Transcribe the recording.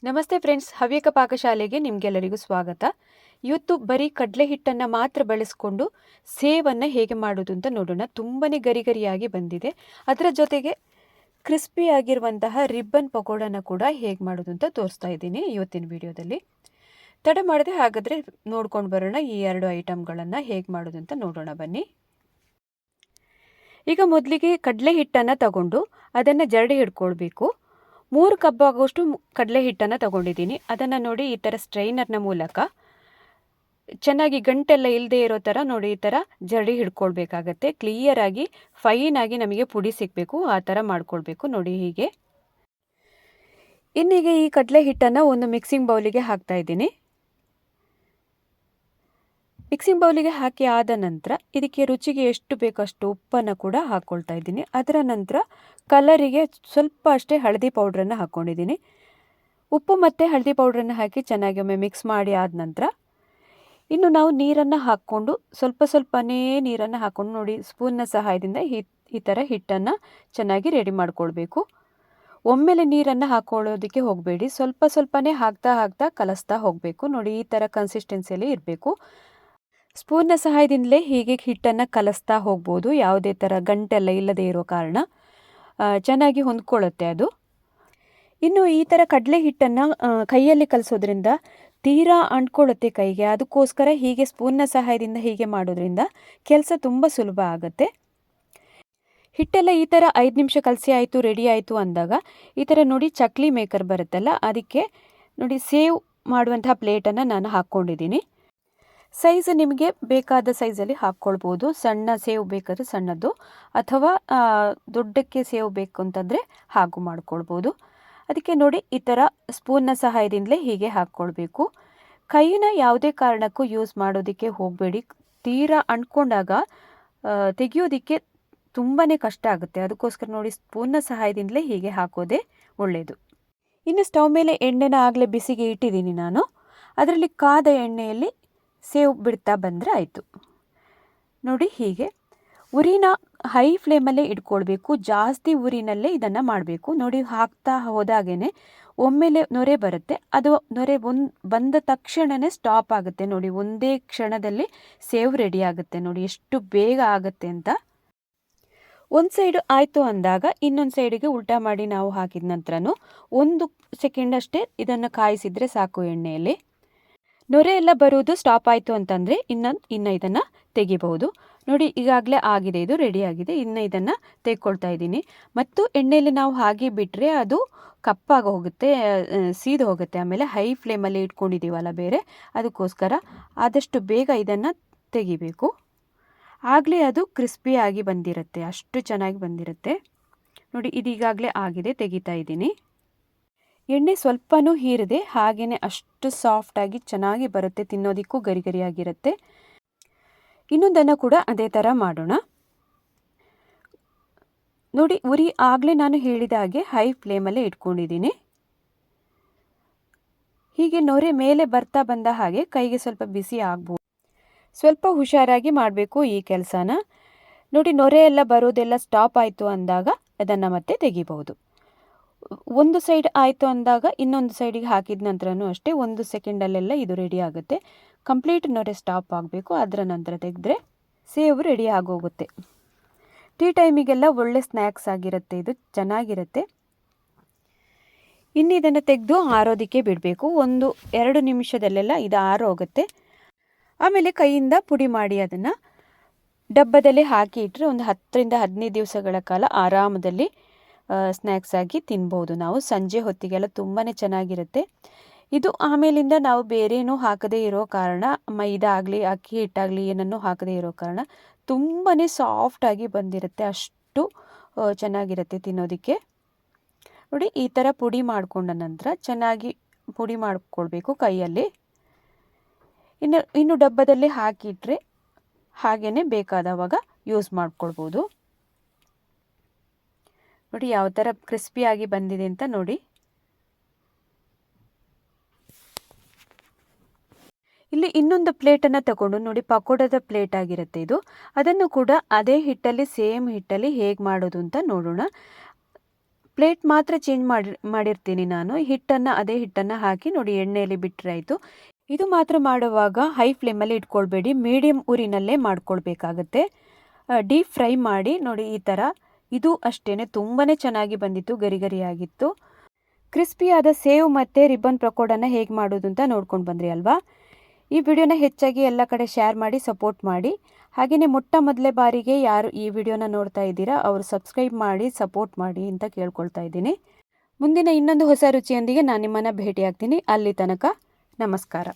ನಮಸ್ತೆ ಫ್ರೆಂಡ್ಸ್, ಹವ್ಯಕ ಪಾಕಶಾಲೆಗೆ ನಿಮಗೆಲ್ಲರಿಗೂ ಸ್ವಾಗತ. ಇವತ್ತು ಬರೀ ಕಡಲೆ ಹಿಟ್ಟನ್ನು ಮಾತ್ರ ಬಳಸಿಕೊಂಡು ಸೇವನ್ನು ಹೇಗೆ ಮಾಡೋದು ಅಂತ ನೋಡೋಣ. ತುಂಬನೇ ಗರಿಗರಿಯಾಗಿ ಬಂದಿದೆ. ಅದರ ಜೊತೆಗೆ ಕ್ರಿಸ್ಪಿ ಆಗಿರುವಂತಹ ರಿಬ್ಬನ್ ಪಕೋಡನ ಕೂಡ ಹೇಗೆ ಮಾಡೋದು ಅಂತ ತೋರಿಸ್ತಾ ಇದ್ದೀನಿ ಇವತ್ತಿನ ವಿಡಿಯೋದಲ್ಲಿ. ತಡ ಮಾಡದೆ ಹಾಗಾದರೆ ನೋಡ್ಕೊಂಡು ಬರೋಣ ಈ ಎರಡು ಐಟಮ್ಗಳನ್ನು ಹೇಗೆ ಮಾಡೋದು ಅಂತ ನೋಡೋಣ ಬನ್ನಿ. ಈಗ ಮೊದಲಿಗೆ ಕಡಲೆ ಹಿಟ್ಟನ್ನು ತಗೊಂಡು ಅದನ್ನು ಜರಡಿ ಹಿಡ್ಕೊಳ್ಬೇಕು. 3 ಕಪ್ ಆಗುವಷ್ಟು ಕಡಲೆ ಹಿಟ್ಟನ್ನು ತಗೊಂಡಿದ್ದೀನಿ. ಅದನ್ನು ನೋಡಿ ಈ ಥರ ಸ್ಟ್ರೈನರ್ನ ಮೂಲಕ ಚೆನ್ನಾಗಿ ಗಂಟೆಲ್ಲ ಇಲ್ಲದೆ ಇರೋ ಥರ ನೋಡಿ ಈ ಥರ ಜರಡಿ ಹಿಡ್ಕೊಳ್ಬೇಕಾಗತ್ತೆ. ಕ್ಲಿಯರಾಗಿ ಫೈನಾಗಿ ನಮಗೆ ಪುಡಿ ಸಿಗಬೇಕು, ಆ ಥರ ಮಾಡ್ಕೊಳ್ಬೇಕು ನೋಡಿ ಹೀಗೆ. ಇನ್ನೀಗ ಈ ಕಡಲೆ ಹಿಟ್ಟನ್ನು ಒಂದು ಮಿಕ್ಸಿಂಗ್ ಬೌಲಿಗೆ ಹಾಕ್ತಾ ಇದ್ದೀನಿ. ಮಿಕ್ಸಿಂಗ್ ಬೌಲಿಗೆ ಹಾಕಿ ಆದ ನಂತರ ಇದಕ್ಕೆ ರುಚಿಗೆ ಎಷ್ಟು ಬೇಕೋ ಅಷ್ಟು ಉಪ್ಪನ್ನು ಕೂಡ ಹಾಕ್ಕೊಳ್ತಾ ಇದ್ದೀನಿ. ಅದರ ನಂತರ ಕಲರಿಗೆ ಸ್ವಲ್ಪ ಅಷ್ಟೇ ಹಳದಿ ಪೌಡ್ರನ್ನು ಹಾಕ್ಕೊಂಡಿದ್ದೀನಿ. ಉಪ್ಪು ಮತ್ತು ಹಳದಿ ಪೌಡ್ರನ್ನು ಹಾಕಿ ಚೆನ್ನಾಗಿ ಒಮ್ಮೆ ಮಿಕ್ಸ್ ಮಾಡಿ ಆದ ನಂತರ ಇನ್ನು ನಾವು ನೀರನ್ನು ಹಾಕ್ಕೊಂಡು ಸ್ವಲ್ಪನೇ ನೀರನ್ನು ಹಾಕ್ಕೊಂಡು ನೋಡಿ ಸ್ಪೂನ್ನ ಸಹಾಯದಿಂದ ಈ ಥರ ಹಿಟ್ಟನ್ನು ಚೆನ್ನಾಗಿ ರೆಡಿ ಮಾಡ್ಕೊಳ್ಬೇಕು. ಒಮ್ಮೆಲೆ ನೀರನ್ನು ಹಾಕ್ಕೊಳ್ಳೋದಕ್ಕೆ ಹೋಗಬೇಡಿ, ಸ್ವಲ್ಪನೇ ಹಾಕ್ತಾ ಕಲಿಸ್ತಾ ಹೋಗಬೇಕು. ನೋಡಿ ಈ ಥರ ಕನ್ಸಿಸ್ಟೆನ್ಸಿಯಲ್ಲಿ ಇರಬೇಕು. ಸ್ಪೂನ್ನ ಸಹಾಯದಿಂದಲೇ ಹೀಗೆ ಹಿಟ್ಟನ್ನು ಕಲಿಸ್ತಾ ಹೋಗ್ಬೋದು. ಯಾವುದೇ ಥರ ಗಂಟೆಲ್ಲ ಇಲ್ಲದೇ ಇರೋ ಕಾರಣ ಚೆನ್ನಾಗಿ ಹೊಂದ್ಕೊಳ್ಳುತ್ತೆ ಅದು. ಇನ್ನು ಈ ಥರ ಕಡಲೆ ಹಿಟ್ಟನ್ನು ಕೈಯಲ್ಲಿ ಕಲಿಸೋದ್ರಿಂದ ತೀರಾ ಅಂಟ್ಕೊಳ್ಳುತ್ತೆ ಕೈಗೆ. ಅದಕ್ಕೋಸ್ಕರ ಹೀಗೆ ಸ್ಪೂನ್ನ ಸಹಾಯದಿಂದ ಹೀಗೆ ಮಾಡೋದ್ರಿಂದ ಕೆಲಸ ತುಂಬ ಸುಲಭ ಆಗುತ್ತೆ. ಹಿಟ್ಟೆಲ್ಲ ಈ ಥರ 5 ನಿಮಿಷ ಕಲಸಿ ಆಯಿತು, ರೆಡಿ ಆಯಿತು ಅಂದಾಗ ಈ ಥರ ನೋಡಿ ಚಕ್ಲಿ ಮೇಕರ್ ಬರುತ್ತಲ್ಲ, ಅದಕ್ಕೆ ನೋಡಿ ಸೇವ್ ಮಾಡುವಂತಹ ಪ್ಲೇಟನ್ನು ನಾನು ಹಾಕ್ಕೊಂಡಿದ್ದೀನಿ. ಸೈಜ್ ನಿಮಗೆ ಬೇಕಾದ ಸೈಜಲ್ಲಿ ಹಾಕ್ಕೊಳ್ಬೋದು. ಸಣ್ಣ ಸೇವ್ ಬೇಕಾದರೆ ಸಣ್ಣದ್ದು, ಅಥವಾ ದೊಡ್ಡಕ್ಕೆ ಸೇವ್ ಬೇಕು ಅಂತಂದರೆ ಹಾಗೂ ಮಾಡ್ಕೊಳ್ಬೋದು. ಅದಕ್ಕೆ ನೋಡಿ ಈ ಥರ ಸ್ಪೂನ್ನ ಸಹಾಯದಿಂದಲೇ ಹೀಗೆ ಹಾಕ್ಕೊಳ್ಬೇಕು. ಕೈನ ಯಾವುದೇ ಕಾರಣಕ್ಕೂ ಯೂಸ್ ಮಾಡೋದಕ್ಕೆ ಹೋಗಬೇಡಿ. ತೀರಾ ಅಂಟ್ಕೊಂಡಾಗ ತೆಗೆಯೋದಕ್ಕೆ ತುಂಬಾ ಕಷ್ಟ ಆಗುತ್ತೆ. ಅದಕ್ಕೋಸ್ಕರ ನೋಡಿ ಸ್ಪೂನ್ನ ಸಹಾಯದಿಂದಲೇ ಹೀಗೆ ಹಾಕೋದೇ ಒಳ್ಳೆಯದು. ಇನ್ನು ಸ್ಟವ್ ಮೇಲೆ ಎಣ್ಣೆನ ಆಗಲೇ ಬಿಸಿಗೆ ಇಟ್ಟಿದ್ದೀನಿ ನಾನು. ಅದರಲ್ಲಿ ಕಾದ ಎಣ್ಣೆಯಲ್ಲಿ ಸೇವ್ ಬಿಡ್ತಾ ಬಂದರೆ ಆಯಿತು. ನೋಡಿ ಹೀಗೆ ಉರಿನ ಹೈ ಫ್ಲೇಮಲ್ಲೇ ಇಟ್ಕೊಳ್ಬೇಕು. ಜಾಸ್ತಿ ಉರಿನಲ್ಲೇ ಇದನ್ನು ಮಾಡಬೇಕು. ನೋಡಿ ಹಾಕ್ತಾ ಹೋದಾಗೇ ಒಮ್ಮೆಲೆ ನೊರೆ ಬರುತ್ತೆ. ಅದು ನೊರೆ ಬಂದ ತಕ್ಷಣವೇ ಸ್ಟಾಪ್ ಆಗುತ್ತೆ. ನೋಡಿ ಒಂದೇ ಕ್ಷಣದಲ್ಲಿ ಸೇವ್ ರೆಡಿ ಆಗುತ್ತೆ. ನೋಡಿ ಎಷ್ಟು ಬೇಗ ಆಗುತ್ತೆ ಅಂತ. ಒಂದು ಸೈಡು ಆಯಿತು ಅಂದಾಗ ಇನ್ನೊಂದು ಸೈಡಿಗೆ ಉಲ್ಟಾ ಮಾಡಿ ನಾವು ಹಾಕಿದ ನಂತರನೂ 1 ಸೆಕೆಂಡ್ ಅಷ್ಟೇ ಇದನ್ನು ಕಾಯಿಸಿದರೆ ಸಾಕು ಎಣ್ಣೆಯಲ್ಲಿ. ನೊರೆ ಎಲ್ಲ ಬರುವುದು ಸ್ಟಾಪ್ ಆಯಿತು ಅಂತಂದರೆ ಇನ್ನು ಇದನ್ನು ತೆಗಿಬಹುದು. ನೋಡಿ ಈಗಾಗಲೇ ಆಗಿದೆ, ಇದು ರೆಡಿಯಾಗಿದೆ. ಇನ್ನು ಇದನ್ನು ತೆಕ್ಕೊಳ್ತಾ ಇದ್ದೀನಿ. ಮತ್ತು ಎಣ್ಣೆಯಲ್ಲಿ ನಾವು ಹಾಗೆ ಬಿಟ್ಟರೆ ಅದು ಕಪ್ಪಾಗಿ ಹೋಗುತ್ತೆ, ಸೀದು ಹೋಗುತ್ತೆ. ಆಮೇಲೆ ಹೈ ಫ್ಲೇಮಲ್ಲಿ ಇಟ್ಕೊಂಡಿದ್ದೀವಲ್ಲ ಬೇರೆ, ಅದಕ್ಕೋಸ್ಕರ ಆದಷ್ಟು ಬೇಗ ಇದನ್ನು ತೆಗಿಬೇಕು. ಆಗಲೇ ಅದು ಕ್ರಿಸ್ಪಿಯಾಗಿ ಬಂದಿರುತ್ತೆ, ಅಷ್ಟು ಚೆನ್ನಾಗಿ ಬಂದಿರುತ್ತೆ. ನೋಡಿ ಇದೀಗಾಗಲೇ ಆಗಿದೆ, ತೆಗಿತಾ ಇದ್ದೀನಿ. ಎಣ್ಣೆ ಸ್ವಲ್ಪನೂ ಹೀರದೆ ಹಾಗೆಯೇ ಅಷ್ಟು ಸಾಫ್ಟಾಗಿ ಚೆನ್ನಾಗಿ ಬರುತ್ತೆ. ತಿನ್ನೋದಕ್ಕೂ ಗರಿಗರಿಯಾಗಿರುತ್ತೆ. ಇನ್ನೊಂದನ್ನು ಕೂಡ ಅದೇ ಥರ ಮಾಡೋಣ. ನೋಡಿ ಉರಿ ಆಗಲೇ ನಾನು ಹೇಳಿದ ಹಾಗೆ ಹೈ ಫ್ಲೇಮಲ್ಲೇ ಇಟ್ಕೊಂಡಿದ್ದೀನಿ. ಹೀಗೆ ನೊರೆ ಮೇಲೆ ಬರ್ತಾ ಬಂದ ಹಾಗೆ ಕೈಗೆ ಸ್ವಲ್ಪ ಬಿಸಿ ಆಗ್ಬೋದು. ಸ್ವಲ್ಪ ಹುಷಾರಾಗಿ ಮಾಡಬೇಕು ಈ ಕೆಲಸನ. ನೋಡಿ ನೊರೆ ಎಲ್ಲ ಬರೋದೆಲ್ಲ ಸ್ಟಾಪ್ ಆಯಿತು ಅಂದಾಗ ಅದನ್ನು ಮತ್ತೆ ತೆಗಿಬಹುದು. ಒಂದು ಸೈಡ್ ಆಯಿತು ಅಂದಾಗ ಇನ್ನೊಂದು ಸೈಡಿಗೆ ಹಾಕಿದ ನಂತರನೂ ಅಷ್ಟೇ 1 ಸೆಕೆಂಡಲ್ಲೆಲ್ಲ ಇದು ರೆಡಿ ಆಗುತ್ತೆ. ಕಂಪ್ಲೀಟ್ ನೊರೆ ಸ್ಟಾಪ್ ಆಗಬೇಕು. ಅದರ ನಂತರ ತೆಗೆದ್ರೆ ಸೇವ್ ರೆಡಿ ಆಗೋಗುತ್ತೆ. ಟೀ ಟೈಮಿಗೆಲ್ಲ ಒಳ್ಳೆ ಸ್ನ್ಯಾಕ್ಸ್ ಆಗಿರುತ್ತೆ, ಇದು ಚೆನ್ನಾಗಿರುತ್ತೆ. ಇನ್ನು ಇದನ್ನು ತೆಗೆದು ಆರೋದಕ್ಕೆ ಬಿಡಬೇಕು. 1-2 ನಿಮಿಷದಲ್ಲೆಲ್ಲ ಇದು ಆರೋಗುತ್ತೆ. ಆಮೇಲೆ ಕೈಯಿಂದ ಪುಡಿ ಮಾಡಿ ಅದನ್ನು ಡಬ್ಬದಲ್ಲಿ ಹಾಕಿ ಇಟ್ಟರೆ ಒಂದು 10-15 ದಿವಸಗಳ ಕಾಲ ಆರಾಮದಲ್ಲಿ ಸ್ನ್ಯಾಕ್ಸ್ ಆಗಿ ತಿನ್ಬೋದು ನಾವು. ಸಂಜೆ ಹೊತ್ತಿಗೆಲ್ಲ ತುಂಬಾ ಚೆನ್ನಾಗಿರುತ್ತೆ ಇದು. ಆಮೇಲಿಂದ ನಾವು ಬೇರೇನೂ ಹಾಕದೇ ಇರೋ ಕಾರಣ, ಮೈದಾ ಆಗಲಿ ಅಕ್ಕಿ ಹಿಟ್ಟಾಗಲಿ ಏನನ್ನೂ ಹಾಕದೇ ಇರೋ ಕಾರಣ ತುಂಬಾ ಸಾಫ್ಟಾಗಿ ಬಂದಿರುತ್ತೆ. ಅಷ್ಟು ಚೆನ್ನಾಗಿರುತ್ತೆ ತಿನ್ನೋದಕ್ಕೆ. ನೋಡಿ ಈ ಥರ ಪುಡಿ ಮಾಡಿಕೊಂಡ ನಂತರ ಚೆನ್ನಾಗಿ ಪುಡಿ ಮಾಡಿಕೊಳ್ಬೇಕು ಕೈಯಲ್ಲಿ. ಇನ್ನು ಡಬ್ಬದಲ್ಲಿ ಹಾಕಿಟ್ರೆ ಹಾಗೇ ಬೇಕಾದವಾಗ ಯೂಸ್ ಮಾಡ್ಕೊಳ್ಬೋದು. ನೋಡಿ ಯಾವ ಥರ ಕ್ರಿಸ್ಪಿಯಾಗಿ ಬಂದಿದೆ ಅಂತ ನೋಡಿ. ಇಲ್ಲಿ ಇನ್ನೊಂದು ಪ್ಲೇಟನ್ನು ತಗೊಂಡು ನೋಡಿ, ಪಕೋಡದ ಪ್ಲೇಟ್ ಆಗಿರುತ್ತೆ ಇದು. ಅದನ್ನು ಕೂಡ ಅದೇ ಹಿಟ್ಟಲ್ಲಿ, ಸೇಮ್ ಹಿಟ್ಟಲ್ಲಿ ಹೇಗೆ ಮಾಡೋದು ಅಂತ ನೋಡೋಣ. ಪ್ಲೇಟ್ ಮಾತ್ರ ಚೇಂಜ್ ಮಾಡಿರ್ತೀನಿ ನಾನು. ಹಿಟ್ಟನ್ನು ಅದೇ ಹಿಟ್ಟನ್ನು ಹಾಕಿ ನೋಡಿ ಎಣ್ಣೆಯಲ್ಲಿ ಬಿಟ್ಟರೆ ಆಯಿತು. ಇದು ಮಾತ್ರ ಮಾಡುವಾಗ ಹೈ ಫ್ಲೇಮಲ್ಲಿ ಇಟ್ಕೊಳ್ಬೇಡಿ, ಮೀಡಿಯಮ್ ಉರಿನಲ್ಲೇ ಮಾಡ್ಕೊಳ್ಬೇಕಾಗತ್ತೆ. ಡೀಪ್ ಫ್ರೈ ಮಾಡಿ ನೋಡಿ ಈ ಥರ. ಇದು ಅಷ್ಟೇ ತುಂಬಾ ಚೆನ್ನಾಗಿ ಬಂದಿತ್ತು, ಗರಿ ಗರಿಯಾಗಿತ್ತು. ಕ್ರಿಸ್ಪಿಯಾದ ಸೇವ್ ಮತ್ತು ರಿಬ್ಬನ್ ಪಕೋಡನ ಹೇಗೆ ಮಾಡೋದು ಅಂತ ನೋಡ್ಕೊಂಡು ಬಂದ್ರಿ ಅಲ್ವಾ. ಈ ವಿಡಿಯೋನ ಹೆಚ್ಚಾಗಿ ಎಲ್ಲ ಕಡೆ ಶೇರ್ ಮಾಡಿ ಸಪೋರ್ಟ್ ಮಾಡಿ. ಹಾಗೆಯೇ ಮೊದಲೇ ಬಾರಿಗೆ ಯಾರು ಈ ವಿಡಿಯೋನ ನೋಡ್ತಾ ಇದ್ದೀರಾ ಅವರು ಸಬ್ಸ್ಕ್ರೈಬ್ ಮಾಡಿ ಸಪೋರ್ಟ್ ಮಾಡಿ ಅಂತ ಕೇಳ್ಕೊಳ್ತಾ ಇದ್ದೀನಿ. ಮುಂದಿನ ಇನ್ನೊಂದು ಹೊಸ ರುಚಿಯೊಂದಿಗೆ ನಾನು ನಿಮ್ಮನ್ನು ಭೇಟಿಯಾಗ್ತೀನಿ. ಅಲ್ಲಿ ತನಕ ನಮಸ್ಕಾರ.